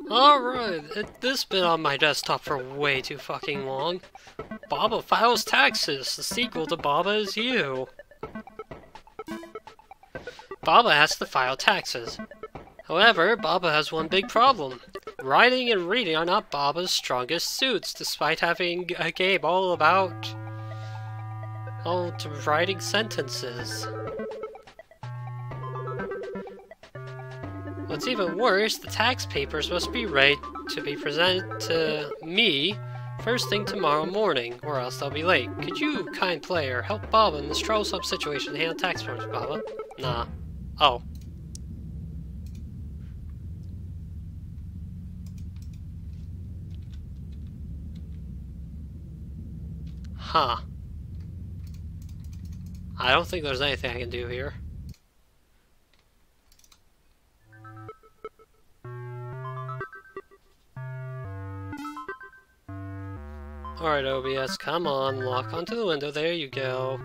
Alright, this been on my desktop for way too fucking long. Baba Files Taxes, the sequel to Baba Is You. Baba has to file taxes. However, Baba has one big problem. Writing and reading are not Baba's strongest suits, despite having a game all about writing sentences. What's even worse, the tax papers must be ready to be presented to me first thing tomorrow morning, or else they'll be late. Could you, kind player, help Baba in this troublesome situation to handle tax forms, Baba? Nah. Oh. Huh. I don't think there's anything I can do here. Alright, OBS, come on, lock onto the window, there you go.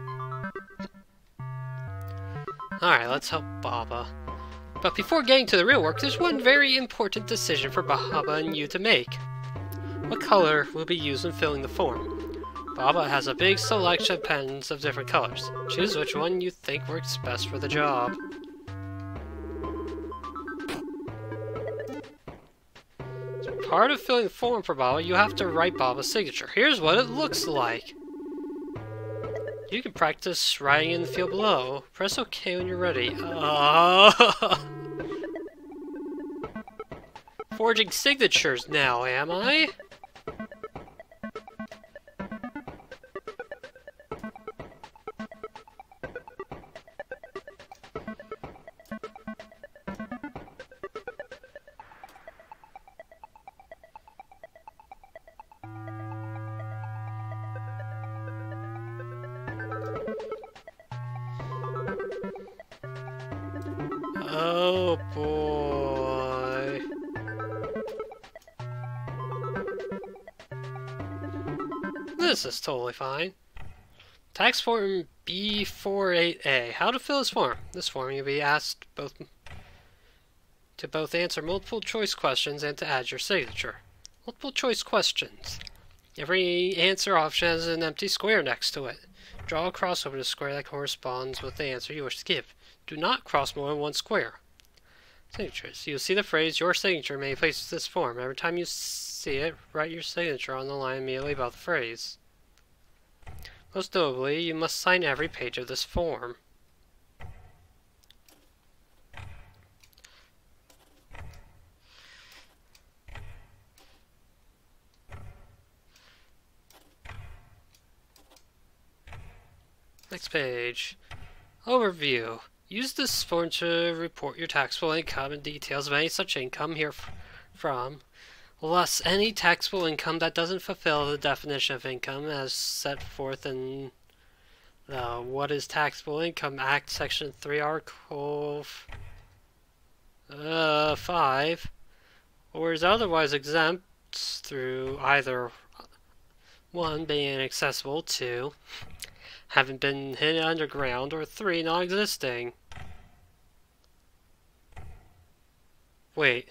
Alright, let's help Baba. But before getting to the real work, there's one very important decision for Baba and you to make. What color will be used in filling the form? Baba has a big selection of pens of different colors. Choose which one you think works best for the job. As part of filling the form for Baba, you have to write Baba's signature. Here's what it looks like. You can practice writing in the field below. Press OK when you're ready. Forging signatures now, am I? Oh boy. This is totally fine. Tax form B48A. How to fill this form? This form you'll be asked to both answer multiple choice questions and to add your signature. Multiple choice questions. Every answer option has an empty square next to it. Draw a cross over the square that corresponds with the answer you wish to give. Do not cross more than one square. Signatures. You'll see the phrase, your signature may be placed in this form. Every time you see it, write your signature on the line immediately above the phrase. Most notably, you must sign every page of this form. Next page. Overview. Use this form to report your taxable income and details of any such income herefrom, less any taxable income that doesn't fulfill the definition of income as set forth in the What is Taxable Income Act, Section 3, Article 5, or is otherwise exempt through either 1. Being inaccessible, 2. Having been hidden underground, or 3. Non-existing. Wait.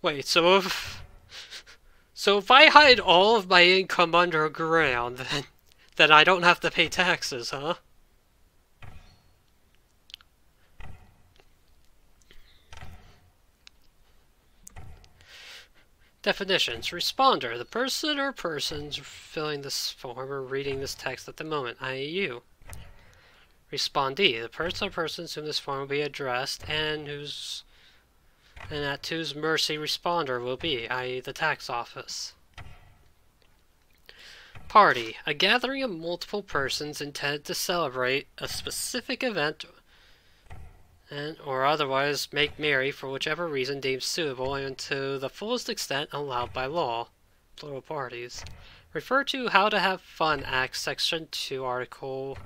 Wait, so if I hide all of my income underground, then I don't have to pay taxes, huh? Definitions. Responder. The person or persons filling this form or reading this text at the moment, i.e. you. Respondee. The person or persons whom this form will be addressed and at whose mercy responder will be, i.e. the tax office. Party. A gathering of multiple persons intended to celebrate a specific event or otherwise make merry for whichever reason deemed suitable and to the fullest extent allowed by law. Plural parties. Refer to How to Have Fun Act, Section 2, Article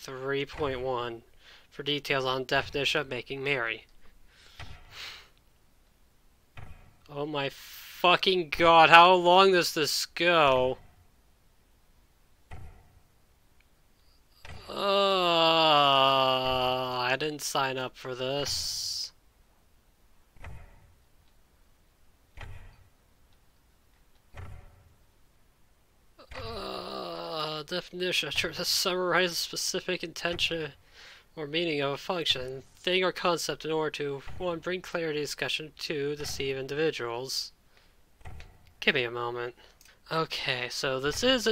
3.1 for details on definition of making merry. Oh my fucking god, how long does this go? didn't sign up for this. Definition. Try to summarize a specific intention or meaning of a function, thing, or concept in order to 1. Bring clarity to discussion, 2. Deceive individuals. Give me a moment. Okay, so this is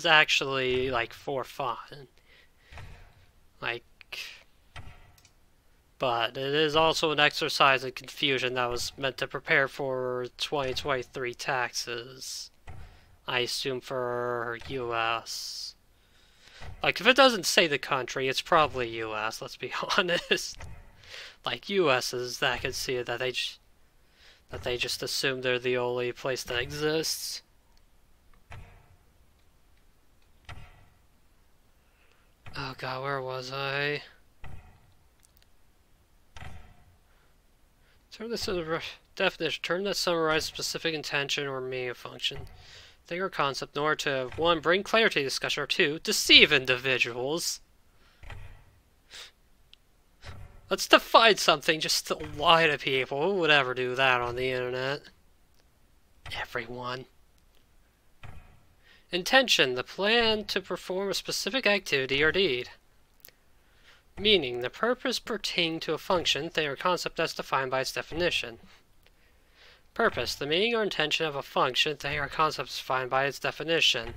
actually like for fun. Like, but it is also an exercise in confusion that was meant to prepare for 2023 taxes. I assume for US. Like, if it doesn't say the country, it's probably US, let's be honest. Like, US is that can see it, that they just assume they're the only place that exists. Oh god, where was I? Term this is a definition. Term that summarizes specific intention or meaning of function, thing, or concept in order to 1. Bring clarity to discussion, or 2. Deceive individuals. Let's define something just to lie to people. Who would ever do that on the internet? Everyone. Intention, the plan to perform a specific activity or deed. Meaning, the purpose pertaining to a function, thing, or concept as defined by its definition. Purpose, the meaning or intention of a function, thing, or concept as defined by its definition.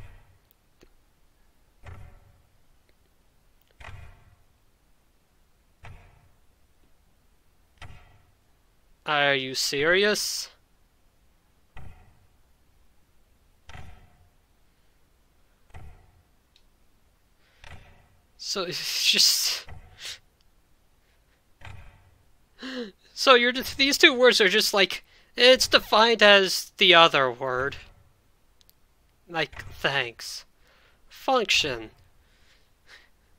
Are you serious? So it's just... So these two words are just like, it's defined as the other word. Like, thanks. Function.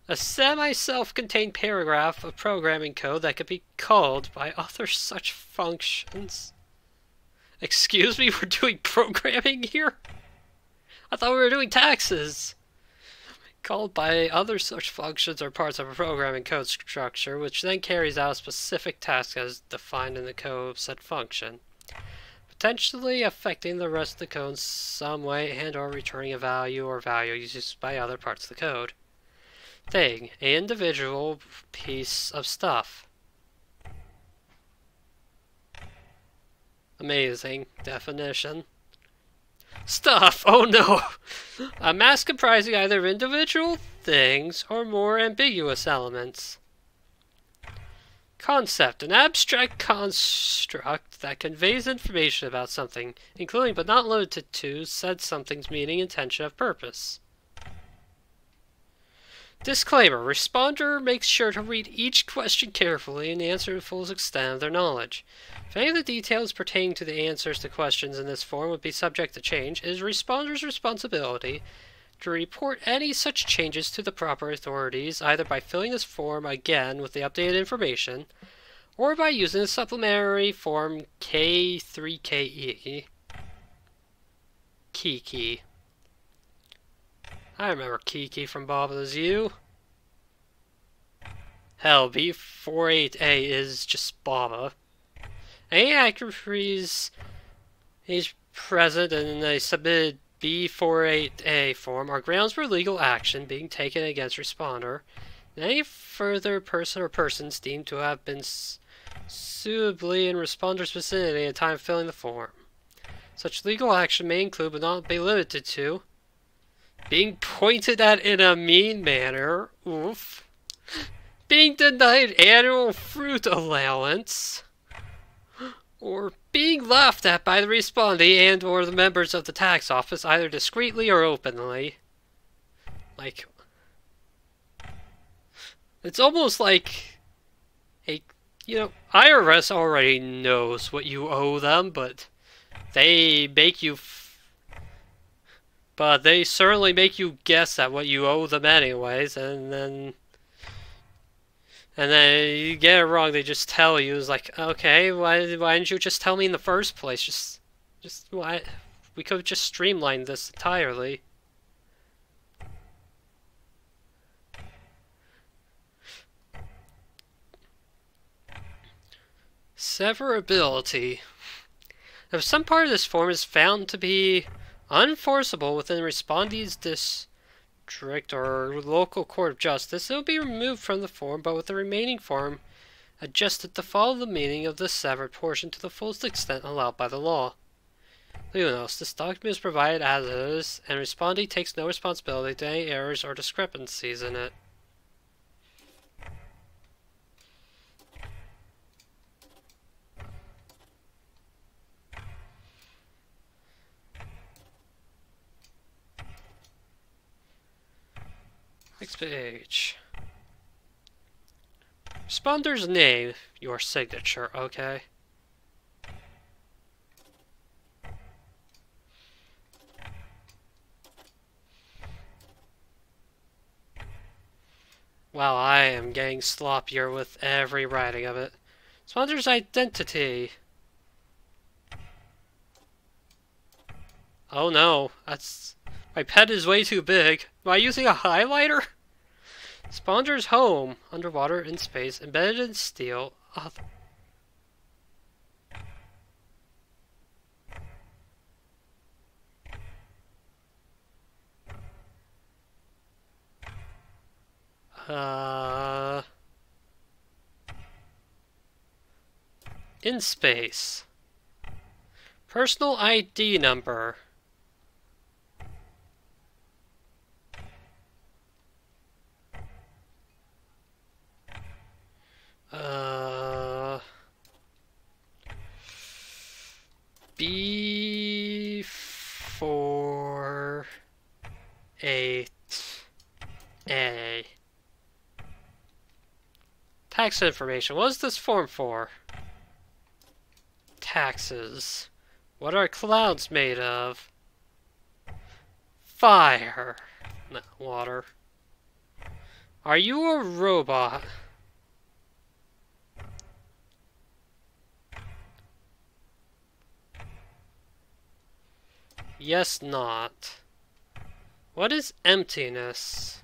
A semi-self-contained paragraph of programming code that could be called by other such functions. Excuse me, we're doing programming here? I thought we were doing taxes. Called by other such functions or parts of a programming code structure, which then carries out a specific task as defined in the code of said function, potentially affecting the rest of the code in some way and or returning a value or value used by other parts of the code. Thing, an individual piece of stuff. Amazing definition. Stuff! Oh no! A mass comprising either individual things or more ambiguous elements. Concept, an abstract construct that conveys information about something, including but not limited to said something's meaning, intention, of purpose. Disclaimer, responder makes sure to read each question carefully and answer to the full extent of their knowledge. If any of the details pertaining to the answers to questions in this form would be subject to change, it is responder's responsibility to report any such changes to the proper authorities, either by filling this form again with the updated information, or by using the supplementary form K3KE. Kiki. I remember Kiki from Bob Is You. Hell, B48A is just Baba. Any accuracies is present in a submitted B48A form are grounds for legal action being taken against responder, and any further person or persons deemed to have been suitably in responder's vicinity at the time of filling the form. Such legal action may include, but not be limited to, being pointed at in a mean manner, oof, being denied annual fruit allowance, or being laughed at by the respondee and or the members of the tax office, either discreetly or openly. Like, it's almost like IRS already knows what you owe them, but they make you but they certainly make you guess at what you owe them anyways, and then you get it wrong. They just tell you. It's like, okay, why didn't you just tell me in the first place? Just why? We could have just streamlined this entirely. Severability. If some part of this form is found to be unenforceable within the respondee's district or local court of justice, it will be removed from the form, but with the remaining form adjusted to follow the meaning of the severed portion to the fullest extent allowed by the law. Legal notes. This document is provided as is, and respondee takes no responsibility to any errors or discrepancies in it. Next page. Responder's name, your signature, okay? Wow, I am getting sloppier with every writing of it. Responder's identity. Oh no, my pen is way too big. Am I using a highlighter? Responder's home, underwater in space, embedded in steel. In space. Personal ID number. B48A. Tax information. What is this form for? Taxes. What are clouds made of? Fire. Not water. Are you a robot? Yes, not. What is emptiness?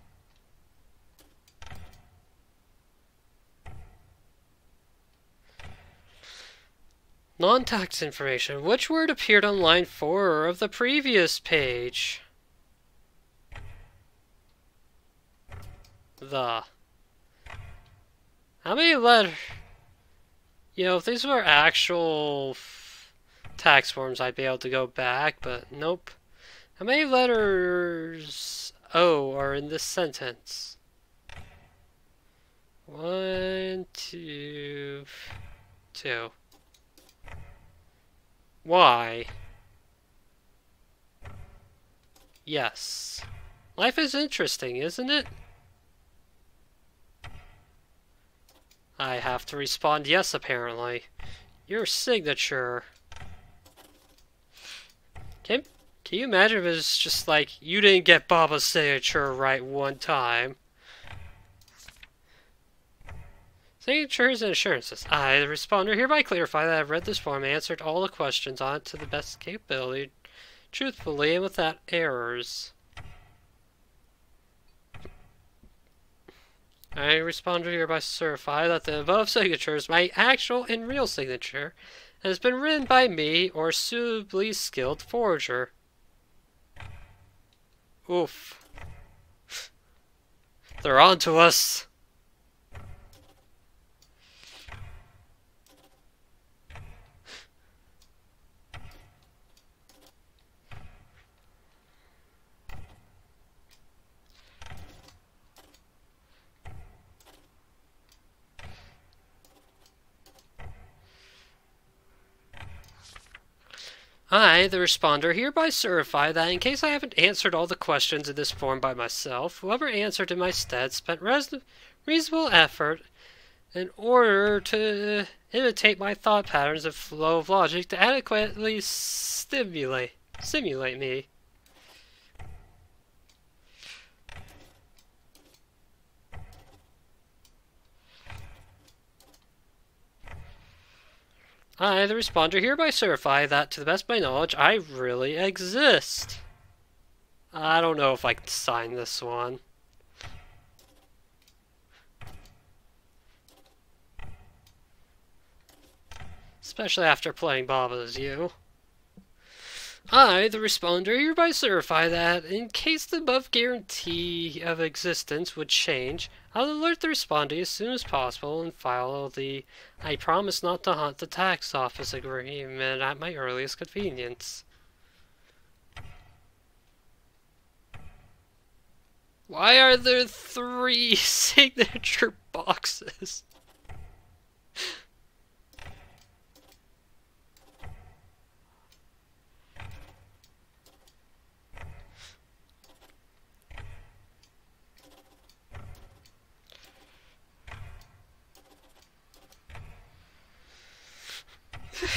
Non-tax information. Which word appeared on line 4 of the previous page? The. How many letters? You know, if these were actual tax forms, I'd be able to go back, but nope. How many letters O are in this sentence? 1, 2, 2. Why? Yes. Life is interesting, isn't it? I have to respond yes, apparently. Your signature. Can you imagine if it was just like, you didn't get Baba's signature right one time? Signatures and assurances. I, the responder, hereby clarify that I've read this form and answered all the questions on it to the best capability, truthfully and without errors. I, responder, hereby certify that the above signature is my actual and real signature and has been written by me or a suitably skilled forger. Oof. They're on to us. I, the responder, hereby certify that in case I haven't answered all the questions in this form by myself, whoever answered in my stead spent reasonable effort in order to imitate my thought patterns and flow of logic to adequately simulate me. I, the responder, hereby certify that, to the best of my knowledge, I really exist. I don't know if I can sign this one. especially after playing Baba as you. I, the responder, hereby certify that, in case the above guarantee of existence would change, I'll alert the respondee as soon as possible and file the I promise not to haunt the tax office agreement at my earliest convenience. Why are there 3 signature boxes?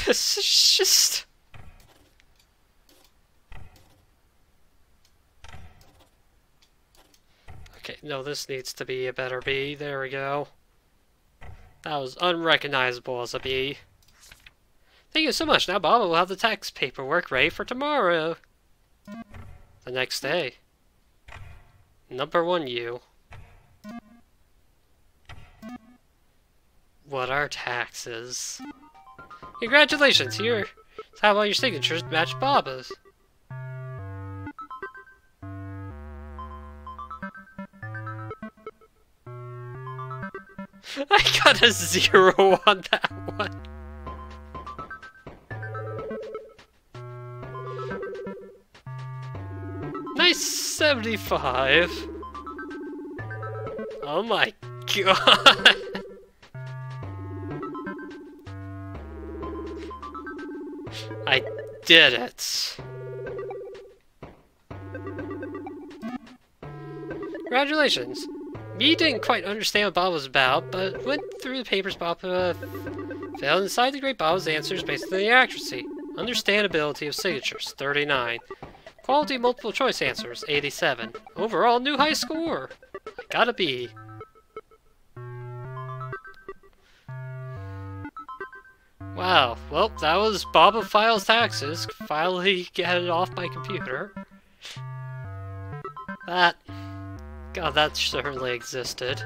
This is just... Okay, no, this needs to be a better B. There we go. That was unrecognizable as a B. Thank you so much. Now Baba will have the tax paperwork ready for tomorrow. The next day. Number 1 U. What are taxes? Congratulations, here's how all your signatures match Baba's. I got a 0 on that one. Nice 75. Oh my god. I did it. Congratulations. Me didn't quite understand what Bob was about, but went through the papers Bob failed and decided the great Bob's answers based on the accuracy. Understandability of signatures, 39. Quality multiple choice answers, 87. Overall new high score. I got a B. Wow, well, that was Baba Files Taxes. Finally get it off my computer. God, that certainly existed.